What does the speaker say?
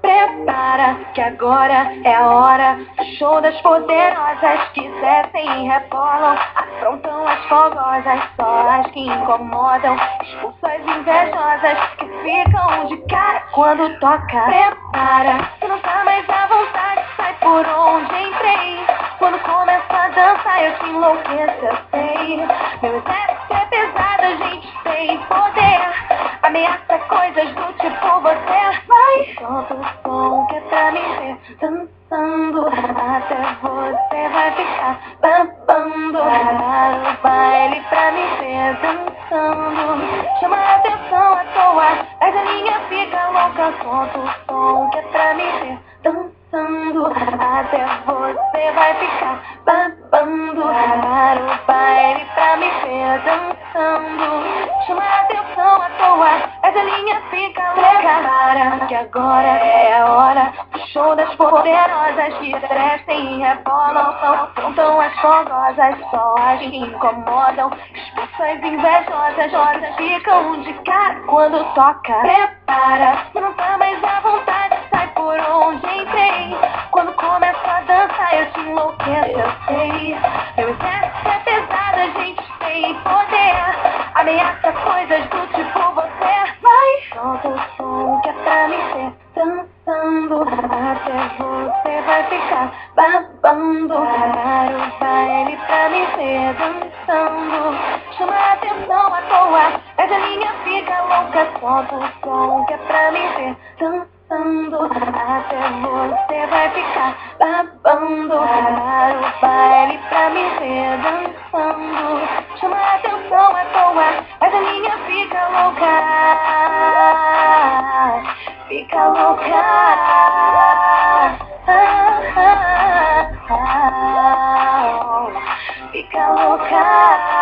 Prepara que agora é a hora do show das poderosas que descem e rebolam, afrontam as fogosas, só as que incomodam, expulsam as invejosas que ficam de cara quando toca. Prepara, se não tá mais à vontade, sai por onde entrei. Quando começa a dançar eu te enlouqueço, eu sei. Meu exército é pesado, a gente tem poder, ameaça coisas do tipo você. Vai, solta o som que é pra me ver dançando, até você vai ficar babando. Parar o baile pra me ver dançando, chama a atenção à toa, mas a linha fica louca. Solta o som que é pra me ver dançando, até você vai ficar babando. Parar o baile pra me ver dançando, chama a atenção à toa, mas a linha fica louca. Para que agora é a hora do show das poderosas que crescem e rebolam, afrontam as fogosas, só as que incomodam, expulsam as invejosas, ficam de cara quando toca. Prepara, se não tá mais à vontade, sai por onde entrei. Quando começa a dançar eu te enlouqueço, eu sei. Meu exército é pesado, a gente tem poder, ameaça coisas do tipo você. Vai, solta o som que é pra me ver dançando, até você vai ficar babando. Parar o baile pra me ver dançando, chama a atenção à toa, mas a linha fica louca. Solta o som que é pra me ver dançando, até você vai ficar babando. Parar o baile pra me ver dançando, chama a atenção à toa, mas a linha fica louca. Fica louca. Fica louca.